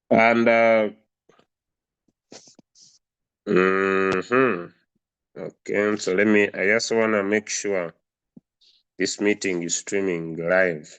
And okay, so I just want to make sure this meeting is streaming live.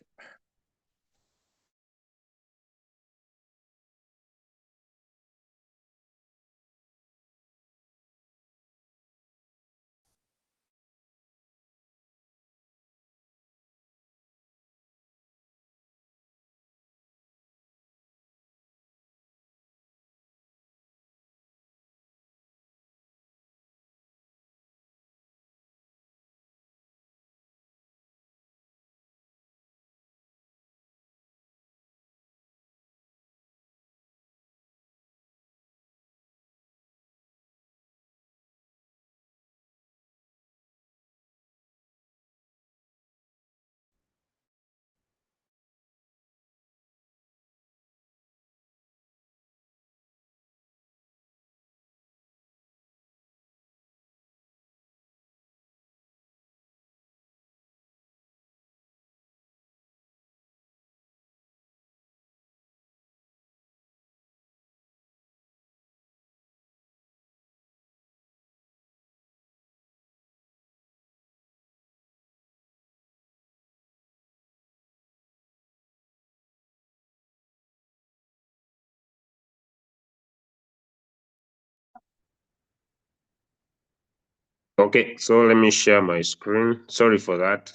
Okay, so let me share my screen. Sorry for that.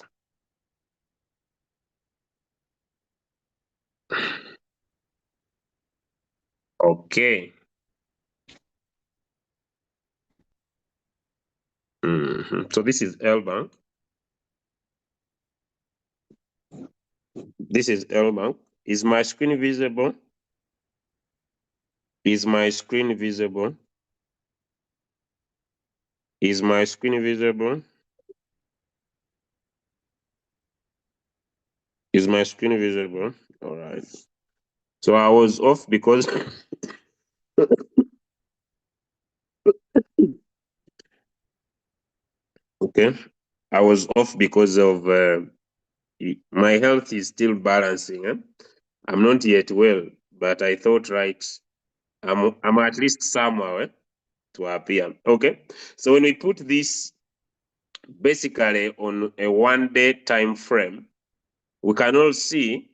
Okay. So this is L-Bank. This is L-Bank. Is my screen visible? Is my screen visible? Is my screen visible? Is my screen visible? All right. So I was off because okay, I was off because of my health is still balancing. I'm not yet well, but I thought, right, I'm at least somewhere to appear. Okay, so when we put this basically on a 1 day time frame, we can all see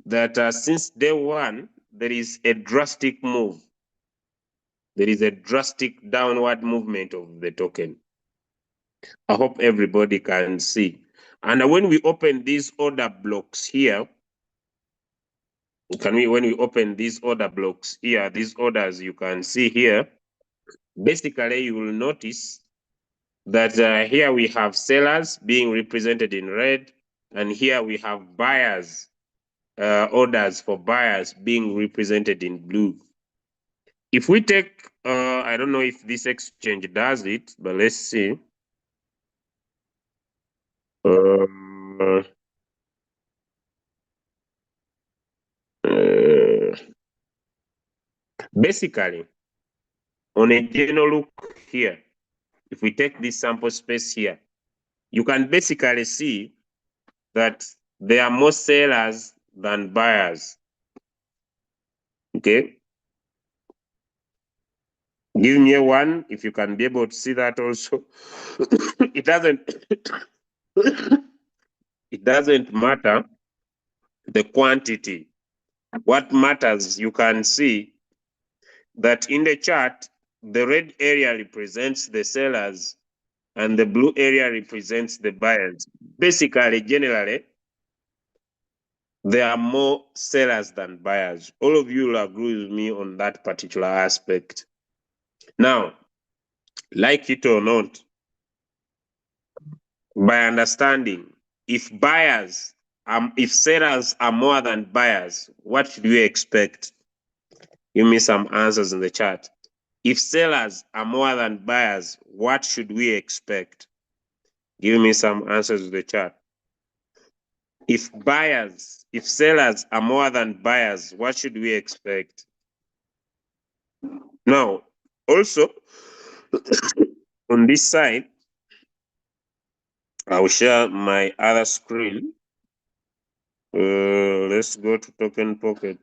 that since day one, there is a drastic move. There is a drastic downward movement of the token. I hope everybody can see. And when we open these order blocks here, when we open these order blocks here, these orders you can see here, basically you will notice that here we have sellers being represented in red, and here we have buyers, orders for buyers being represented in blue. If we take, I don't know if this exchange does it, but let's see. Uh, basically, on a general look here, if we take this sample space here, you can basically see that there are more sellers than buyers. Okay. Give me a one if you can be able to see that also. It doesn't it doesn't matter the quantity. What matters, you can see that in the chart, the red area represents the sellers and the blue area represents the buyers. Basically, generally, there are more sellers than buyers. All of you will agree with me on that particular aspect. Now, like it or not, by understanding, if sellers are more than buyers, what should we expect? Give me some answers in the chat. If sellers are more than buyers, what should we expect? Give me some answers in the chat. If sellers are more than buyers, what should we expect? Now, also, on this side, I'll share my other screen. Let's go to Token Pocket.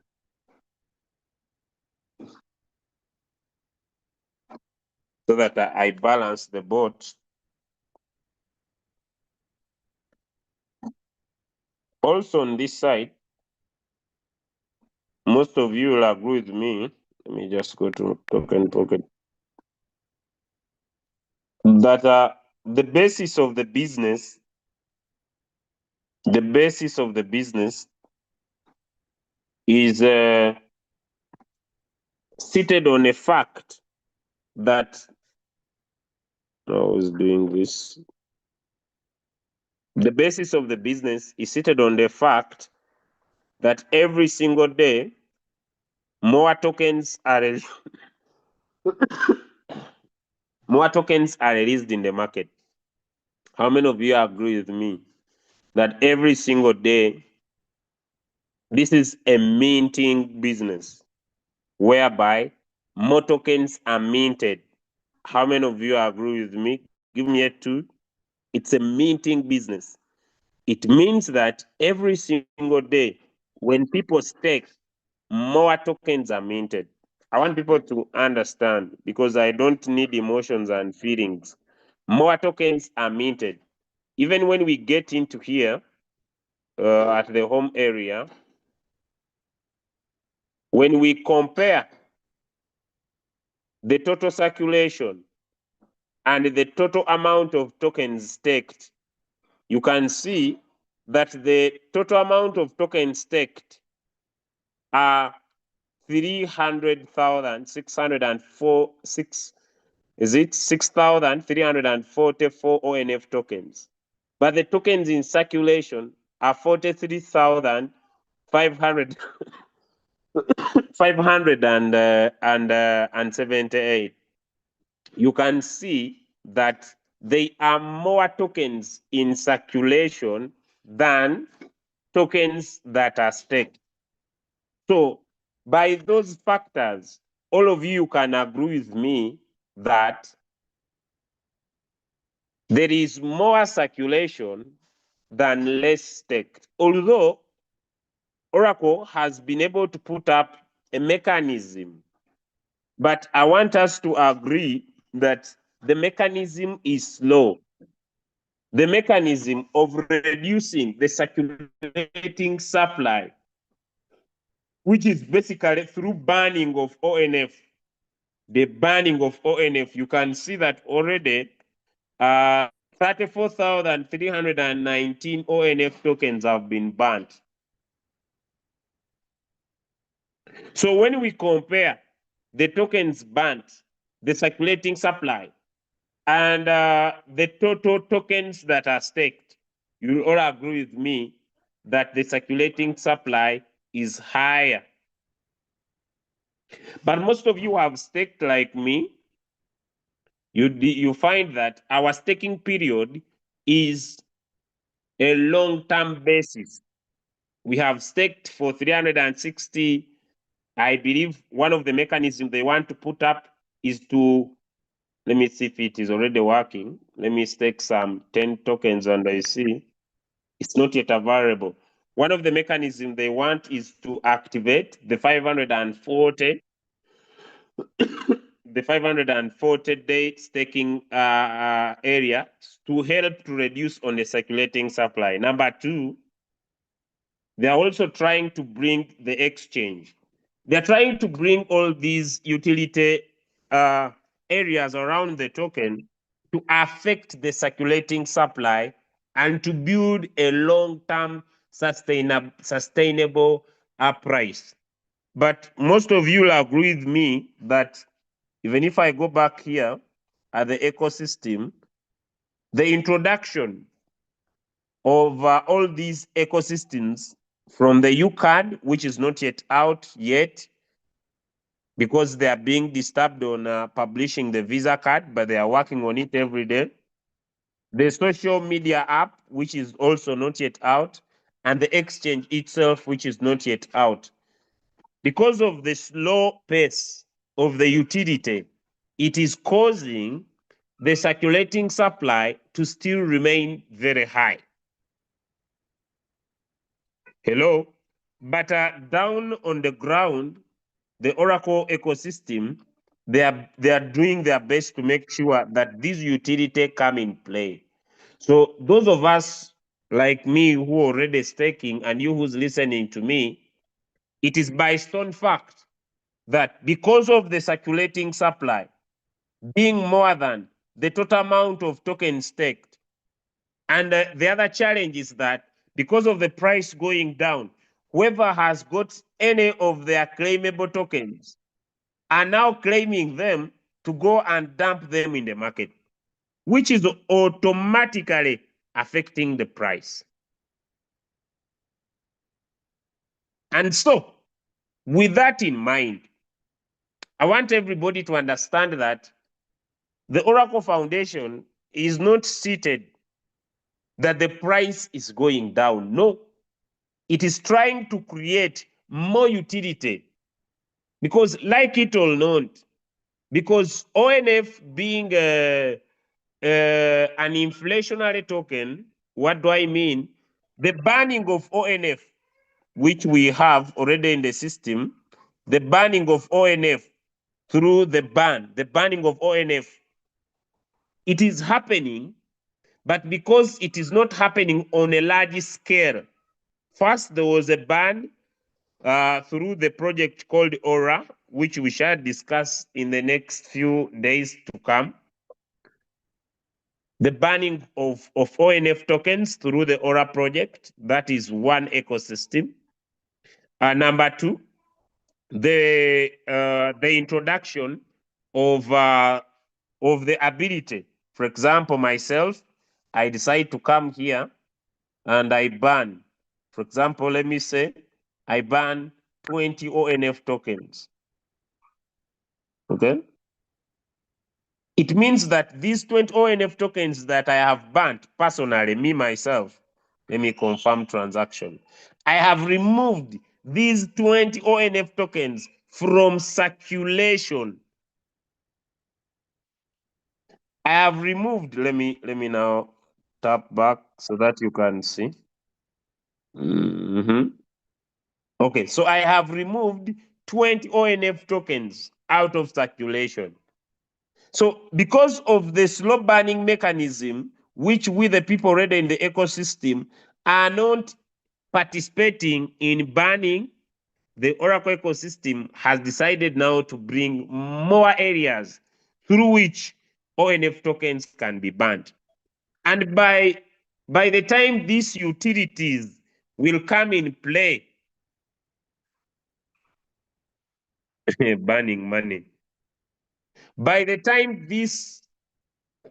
so that I balance the bot. Also on this side, most of you will agree with me. Let me just go to token pocket. That the basis of the business, is seated on a fact that I was doing this. The basis of the business is seated on the fact that every single day more tokens are more tokens are released in the market. How many of you agree with me that every single day this is a minting business whereby more tokens are minted? How many of you agree with me? Give me a two. It's a minting business. It means that every single day when people stake, more tokens are minted. I want people to understand because I don't need emotions and feelings. More tokens are minted. Even when we get into here at the home area, when we compare the total circulation and the total amount of tokens staked, you can see that the total amount of tokens staked are 300,604 is it 6,344 ONF tokens. But the tokens in circulation are 43,500 578. You can see that there are more tokens in circulation than tokens that are staked. So by those factors, all of you can agree with me that there is more circulation than less staked. Although Oracle has been able to put up a mechanism, but I want us to agree that the mechanism is slow. The mechanism of reducing the circulating supply, which is basically through burning of ONF. The burning of ONF, you can see that already 34,319 ONF tokens have been burnt. So when we compare the tokens burnt, the circulating supply, and the total tokens that are staked, you all agree with me that the circulating supply is higher. But most of you have staked like me. You find that our staking period is a long-term basis. We have staked for 360. I believe one of the mechanisms they want to put up is to, let me see if it is already working. Let me stake some 10 tokens and I see it's not yet available. One of the mechanisms they want is to activate the 540 the 540-day staking area to help to reduce on the circulating supply. Number two, they are also trying to bring the exchange. They're trying to bring all these utility areas around the token to affect the circulating supply and to build a long-term sustainable price. But most of you will agree with me that even if I go back here at the ecosystem, the introduction of all these ecosystems from the UCAD, which is not yet out yet, because they are being disturbed on publishing the Visa card, but they are working on it every day. The social media app, which is also not yet out, and the exchange itself, which is not yet out. Because of the slow pace of the utility, it is causing the circulating supply to still remain very high. Hello? But down on the ground, the Oracle ecosystem, they are doing their best to make sure that this utility come in play. So those of us like me who are already staking and you who's listening to me, it is by stone fact that because of the circulating supply being more than the total amount of tokens staked, and the other challenge is that because of the price going down, whoever has got any of their claimable tokens are now claiming them to go and dump them in the market, which is automatically affecting the price. And so, with that in mind, I want everybody to understand that the Oracle Foundation is not seated that the price is going down. No, it is trying to create more utility because, like it or not, because ONF being an inflationary token, what do I mean? The banning of ONF, which we have already in the system, the banning of ONF through the banning of ONF, it is happening, but because it is not happening on a large scale. First, there was a ban through the project called Aura, which we shall discuss in the next few days to come. The banning of ONF tokens through the Aura project, that is one ecosystem. Number two, the introduction of the ability. For example, myself, I decide to come here and I ban. For example, let me say I ban 20 ONF tokens. Okay. It means that these 20 ONF tokens that I have banned personally, me myself, let me confirm transaction. I have removed these 20 ONF tokens from circulation. I have removed, let me now tap back so that you can see. Okay, so I have removed 20 ONF tokens out of circulation. So because of the slow burning mechanism, which we the people already in the ecosystem are not participating in banning, the Oracle ecosystem has decided now to bring more areas through which ONF tokens can be banned. And by the time these utilities will come in play, banning money. By the time these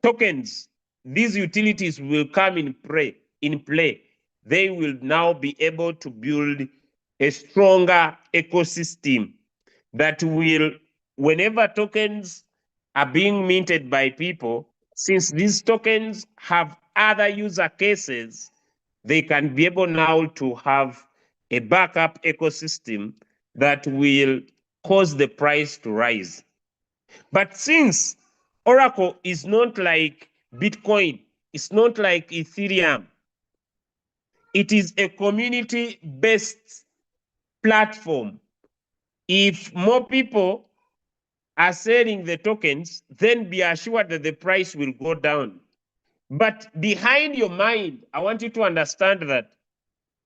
tokens, these utilities will come in play, they will now be able to build a stronger ecosystem that will, whenever tokens are being minted by people, since these tokens have other user cases, they can be able now to have a backup ecosystem that will cause the price to rise. But since Oracle is not like Bitcoin, it's not like Ethereum, it is a community-based platform. If more people are selling the tokens, then be assured that the price will go down. But behind your mind, I want you to understand that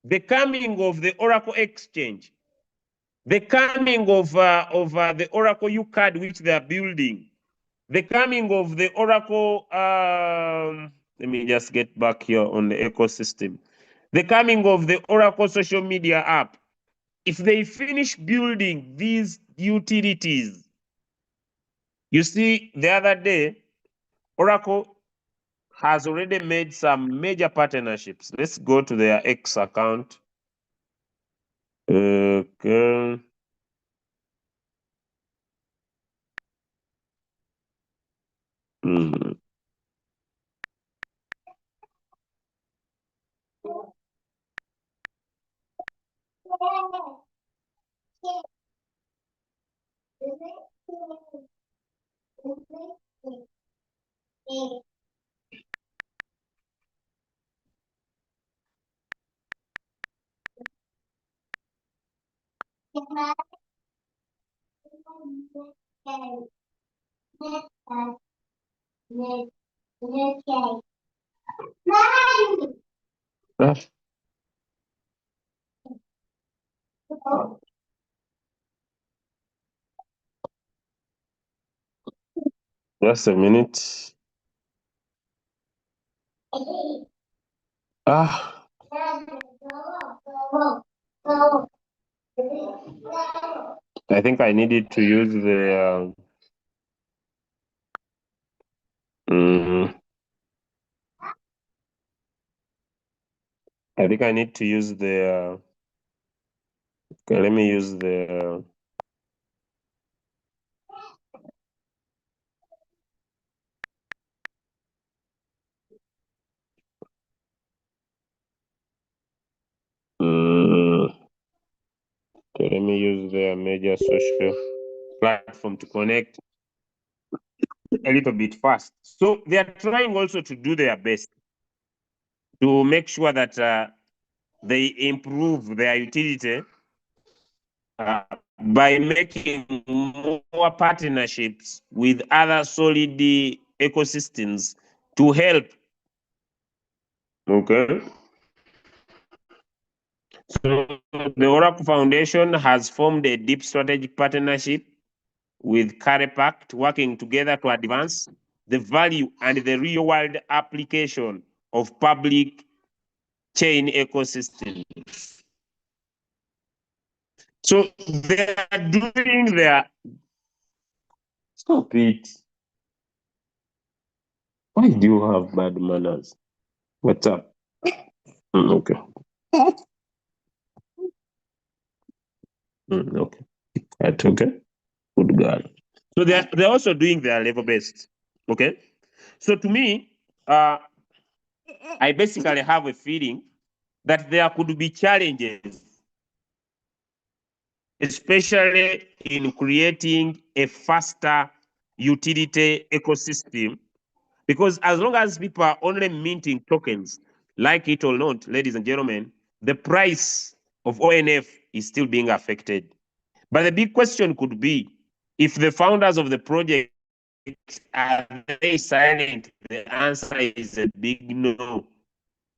the coming of the Oracle Exchange, the coming of the Oracle UCAD, which they are building, the coming of the Oracle, let me just get back here on the ecosystem. The coming of the Oracle social media app, if they finish building these utilities, you see, the other day, Oracle has already made some major partnerships. Let's go to their X account. Okay. Mm. Just a minute. Ah. I think I needed to use the I think I need to use the okay, let me use the okay, let me use the major social platform to connect a little bit fast. So they are trying also to do their best to make sure that they improve their utility by making more partnerships with other solid ecosystems to help. Okay. So the Oracle Foundation has formed a deep strategic partnership with Carepact, working together to advance the value and the real-world application of public chain ecosystems. So they are doing their... Stop it. Why do you have bad manners? What's up? Okay. Okay. That's okay. Good girl. So they're also doing their level best. Okay. So to me, I basically have a feeling that there could be challenges, especially in creating a faster utility ecosystem, because as long as people are only minting tokens, like it or not, ladies and gentlemen, the price of ONF is still being affected. But the big question could be, if the founders of the project are they silent, the answer is a big no.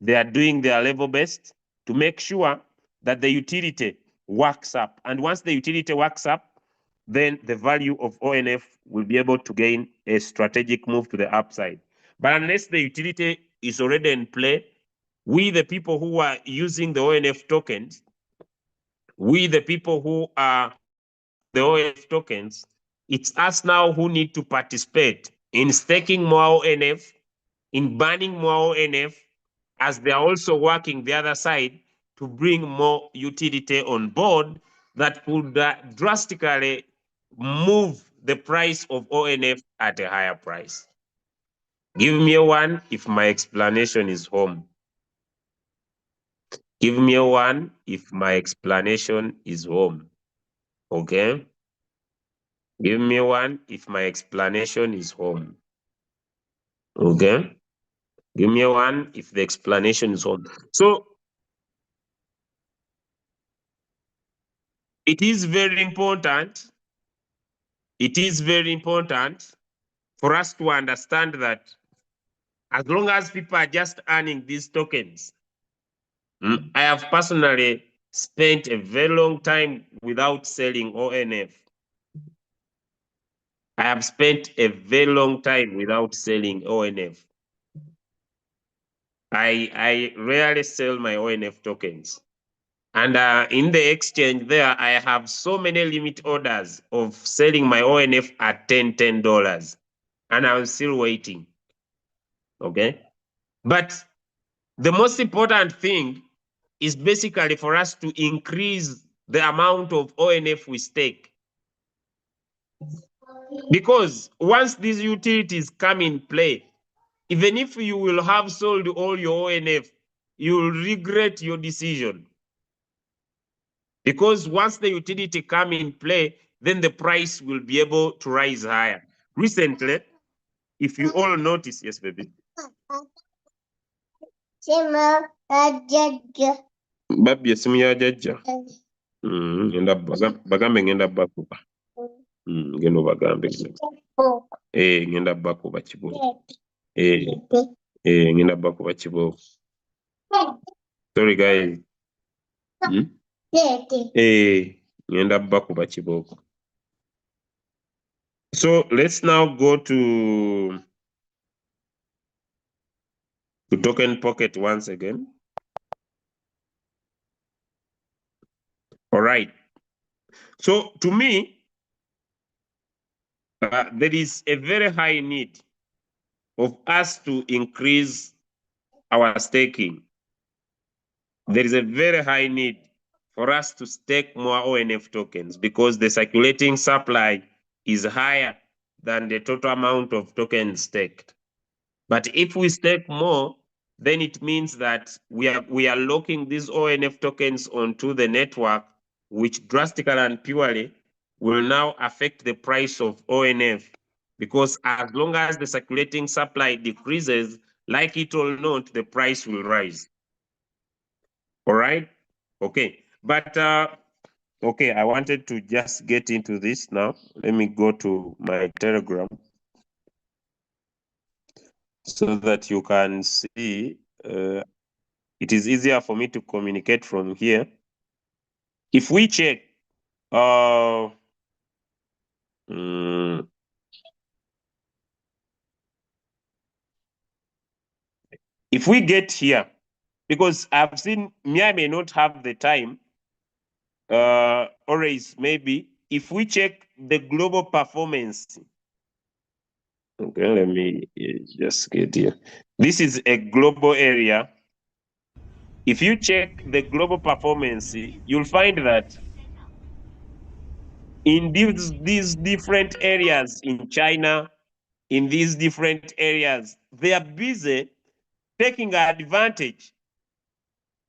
They are doing their level best to make sure that the utility works up. And once the utility works up, then the value of ONF will be able to gain a strategic move to the upside. But unless the utility is already in play, we, the people who are using the ONF tokens, we, the people who are the ONF tokens, it's us now who need to participate in staking more ONF, in banning more ONF, as they are also working the other side to bring more utility on board that would drastically move the price of ONF at a higher price. Give me a one if my explanation is home. Give me a one if my explanation is home. Okay? Give me one if my explanation is home. Okay? Give me one if the explanation is home. So it is very important. It is very important for us to understand that as long as people are just earning these tokens, I have personally spent a very long time without selling ONF. I have spent a very long time without selling ONF. I rarely sell my ONF tokens. And in the exchange there, I have so many limit orders of selling my ONF at $10. And I'm still waiting. Okay? But the most important thing is basically for us to increase the amount of ONF we stake. Because once these utilities come in play, even if you will have sold all your ONF, you will regret your decision. Because once the utility come in play, then the price will be able to rise higher. Recently, if you all notice, yes, baby. Babi esimu ya jajja. Ngenda bagambe ngenda bakuba. Ngeno bagambe. ngenda bakuba kibooko. Ngenda bakuba kibooko. Sorry guys. Ngenda bakuba kibooko. So let's now go to token pocket once again. All right. So to me, there is a very high need of us to increase our staking. There is a very high need for us to stake more ONF tokens because the circulating supply is higher than the total amount of tokens staked. But if we stake more, then it means that we are locking these ONF tokens onto the network, which drastically and purely will now affect the price of ONF. Because as long as the circulating supply decreases, like it or not, the price will rise. All right? Okay. But, okay, I wanted to just get into this now. Let me go to my Telegram so that you can see. It is easier for me to communicate from here. If we check, if we get here, because I've seen, I may not have the time, always maybe, if we check the global performance, okay, let me just get here. This is a global area. If you check the global performance, you'll find that in these different areas in China, in these different areas, they are busy taking advantage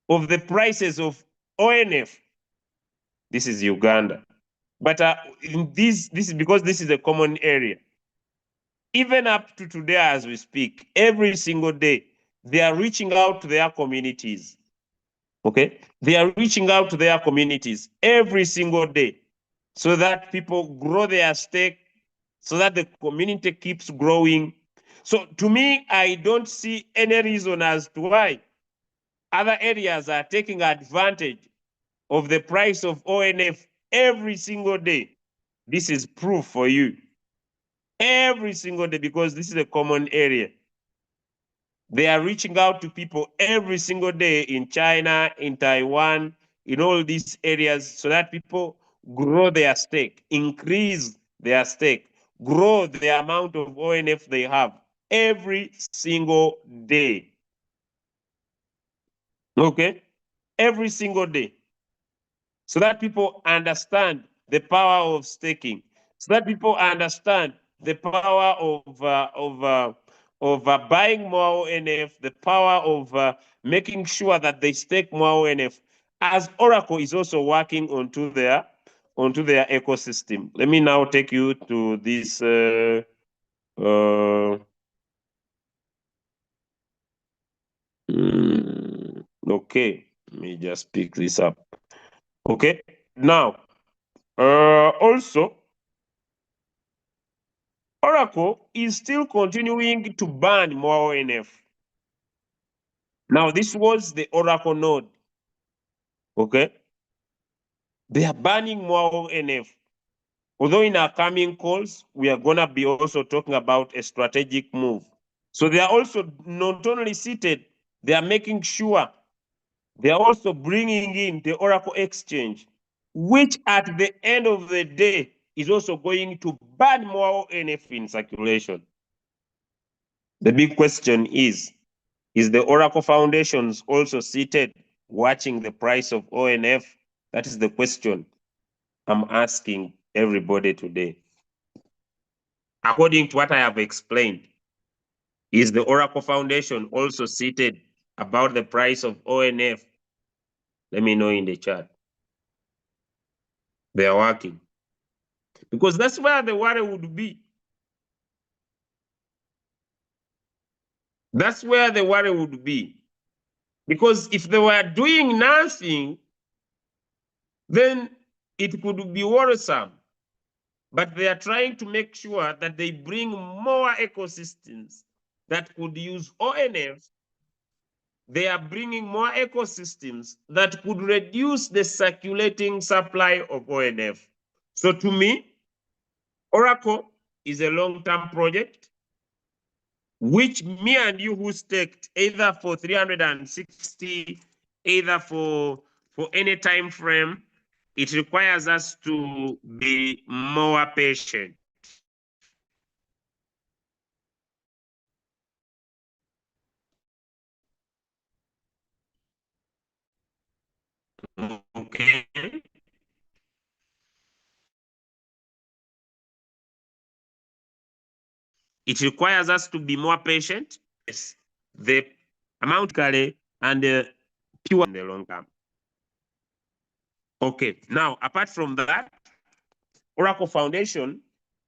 of the prices of ONF. This is Uganda. But in this is because this is a common area. Even up to today as we speak, every single day, they are reaching out to their communities. Okay? They are reaching out to their communities every single day so that people grow their stake, so that the community keeps growing. So to me, I don't see any reason as to why other areas are taking advantage of the price of ONF every single day. This is proof for you. Every single day, because this is a common area. They are reaching out to people every single day in China, in Taiwan, in all these areas so that people grow their stake, increase their stake, grow the amount of ONF they have every single day. Okay? Every single day. So that people understand the power of staking, so that people understand the power of buying more ONF, the power of making sure that they stake more ONF, as Oracle is also working onto their ecosystem. Let me now take you to this. Okay, let me just pick this up. Okay, now, also, Oracle is still continuing to ban more ONF. Now, this was the Oracle node. Okay? They are banning more ONF. Although in our coming calls, we are going to be also talking about a strategic move. So they are also not only seated, they are making sure they are also bringing in the Oracle Exchange, which at the end of the day is also going to ban more ONF in circulation. The big question is the Oracle Foundations also seated watching the price of ONF? That is the question I'm asking everybody today. According to what I have explained, is the Oracle Foundation also seated about the price of ONF? Let me know in the chat. They are working. Because that's where the worry would be. That's where the worry would be. Because if they were doing nothing, then it could be worrisome. but they are trying to make sure that they bring more ecosystems that could use ONF. They are bringing more ecosystems that could reduce the circulating supply of ONF. So to me, Oracle is a long-term project, which me and you who staked either for 360, either for any time frame, it requires us to be more patient. Okay. It requires us to be more patient. Yes, the amount and the pure in the long term. Okay, now apart from that, Oracle Foundation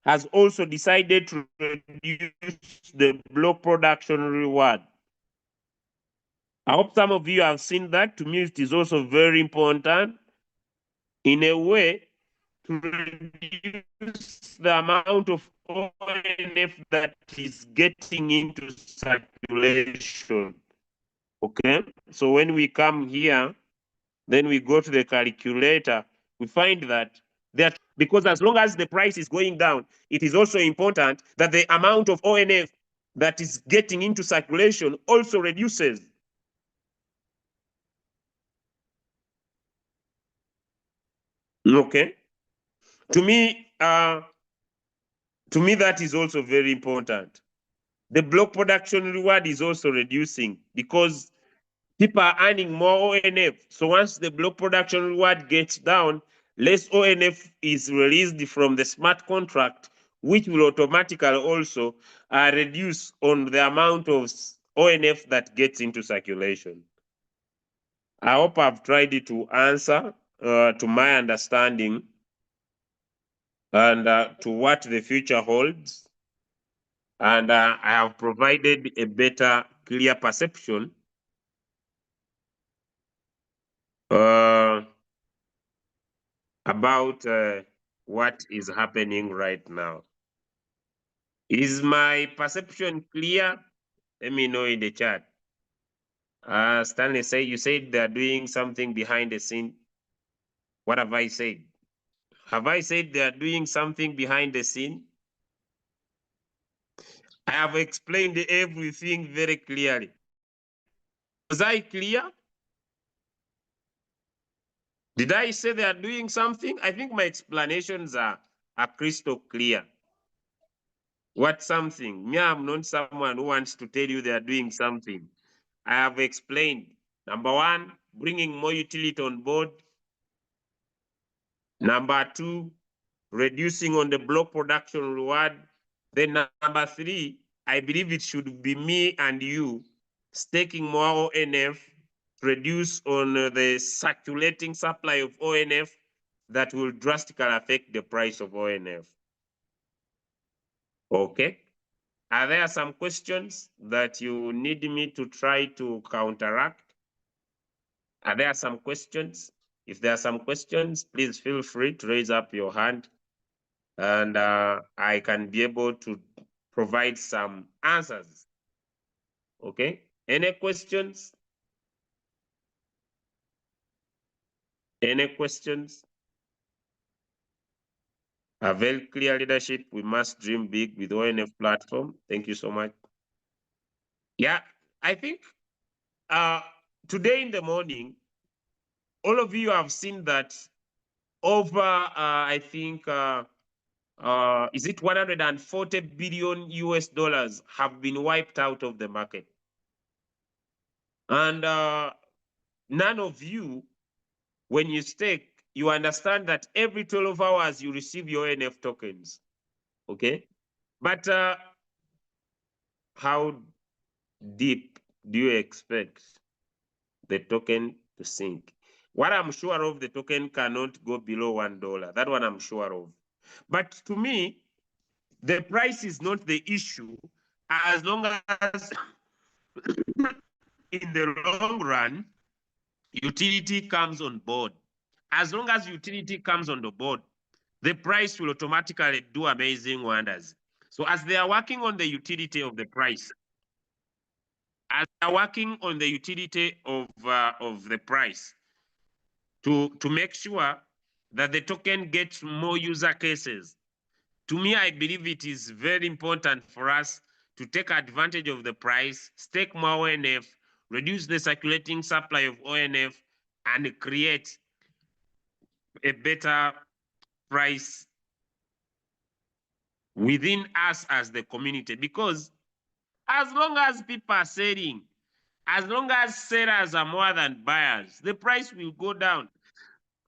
has also decided to reduce the block production reward. I hope some of you have seen that. To me, it is also very important in a way to reduce the amount of ONF that is getting into circulation. Okay, so when we come here, then we go to the calculator, we find that because as long as the price is going down, it is also important that the amount of ONF that is getting into circulation also reduces. Okay. To me, that is also very important. The block production reward is also reducing because people are earning more ONF. So once the block production reward gets down, less ONF is released from the smart contract, which will automatically also reduce on the amount of ONF that gets into circulation. I hope I've tried to answer to my understanding and to what the future holds. And I have provided a better, clear perception about what is happening right now. Is my perception clear? Let me know in the chat. Stanley, you said they're doing something behind the scene. What have I said? Have I said they're doing something behind the scene? I have explained everything very clearly. Was I clear? Did I say they are doing something? I think my explanations are crystal clear. What something? Me, I'm not someone who wants to tell you they are doing something. I have explained. Number one, bringing more utility on board. Number two, reducing on the block production reward. Then number three, I believe it should be me and you staking more ONF, reduce on the circulating supply of ONF that will drastically affect the price of ONF. Okay. Are there some questions that you need me to try to counteract? Are there some questions? If there are some questions, please feel free to raise up your hand and I can be able to provide some answers. Okay, any questions? Any questions? A very clear leadership. We must dream big with ONF platform. Thank you so much. Yeah, I think today in the morning, all of you have seen that over, I think, is it 140 billion US dollars have been wiped out of the market. And none of you, when you stake, you understand that every 12 hours you receive your NF tokens. Okay. But how deep do you expect the token to sink? What I'm sure of, the token cannot go below $1. That one I'm sure of. But to me, the price is not the issue as long as in the long run, utility comes on board. As long as utility comes on the board, the price will automatically do amazing wonders. So as they are working on the utility of the price, as they are working on the utility of the price to make sure that the token gets more user cases, to me, I believe it is very important for us to take advantage of the price, stake more ONF, reduce the circulating supply of ONF, and create a better price within us as the community. Because as long as people are selling, as long as sellers are more than buyers, the price will go down.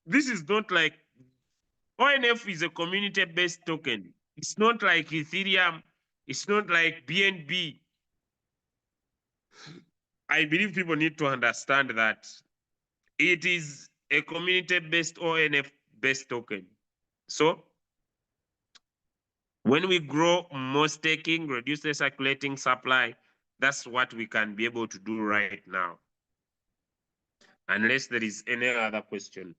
This is not like ONF is a community-based token. It's not like Ethereum. It's not like BNB. I believe people need to understand that it is a community-based ONF-based token. So when we grow more staking, reduce the circulating supply, that's what we can be able to do right now. Unless there is any other question.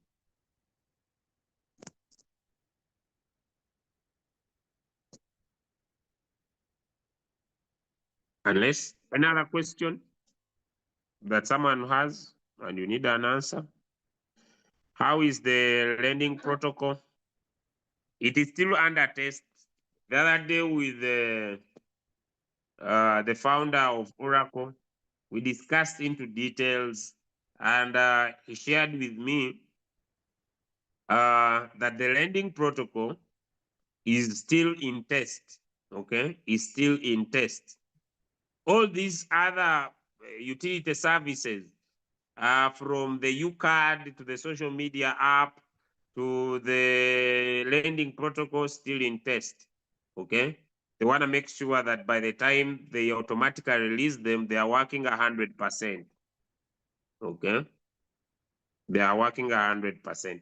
Unless another question that someone has and you need an answer. How is the lending protocol? It is still under test. The other day with the founder of Oracle, we discussed into details, and he shared with me that the lending protocol is still in test, okay? Is still in test. All these other utility services, from the UCard to the social media app to the lending protocol, still in test, okay? They want to make sure that by the time they automatically release them, they are working 100%, okay? They are working 100%.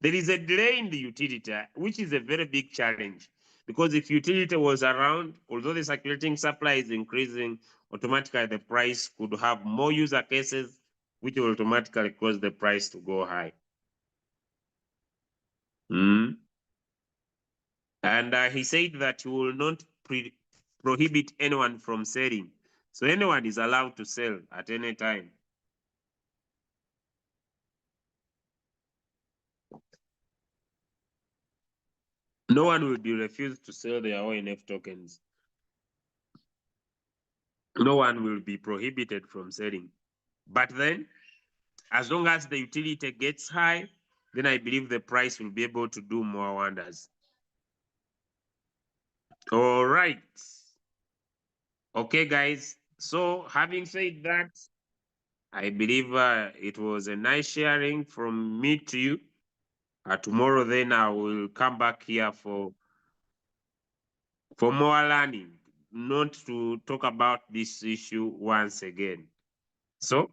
There is a delay in the utility, which is a very big challenge, because if utility was around, although the circulating supply is increasing, automatically the price could have more user cases, which will automatically cause the price to go high. Mm. And he said that he will not prohibit anyone from selling. So anyone is allowed to sell at any time. No one will be refused to sell their ONF tokens. No one will be prohibited from selling. But then, as long as the utility gets high, then I believe the price will be able to do more wonders. All right. Okay, guys. So having said that, I believe it was a nice sharing from me to you. Tomorrow, then I will come back here for more learning, not to talk about this issue once again. So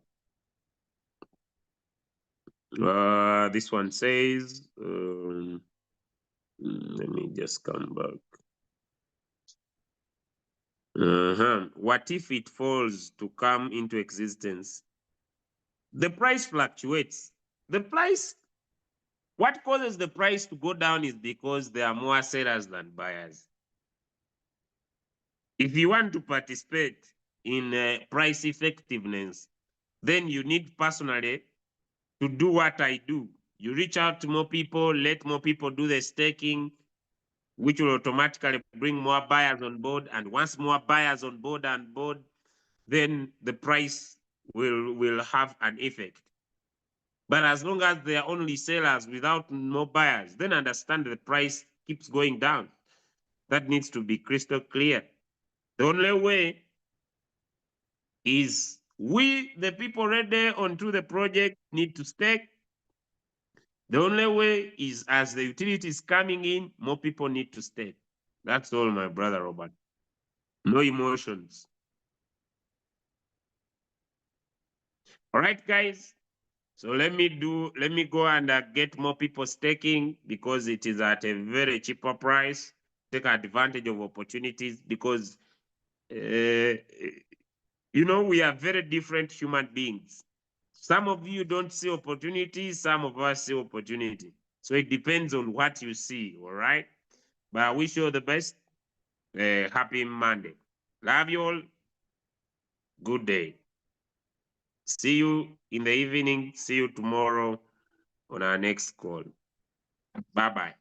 this one says, let me just come back. What if it falls to come into existence? The price fluctuates. The price, what causes the price to go down is because there are more sellers than buyers. If you want to participate in price effectiveness, then you need personally to do what I do. You reach out to more people, let more people do the staking, which will automatically bring more buyers on board. And once more buyers on board, then the price will have an effect. But as long as they are only sellers without more buyers, then understand the price keeps going down. That needs to be crystal clear. The only way is we, the people ready onto the project, need to stake. The only way is as the utility is coming in, more people need to stake. That's all, my brother Robert. No emotions. All right, guys. So let me go and get more people staking because it is at a very cheaper price. Take advantage of opportunities because, you know, we are very different human beings. Some of you don't see opportunities, some of us see opportunity. So it depends on what you see, all right? But I wish you all the best. Happy Monday. Love you all. Good day. See you in the evening. See you tomorrow on our next call. Bye-bye.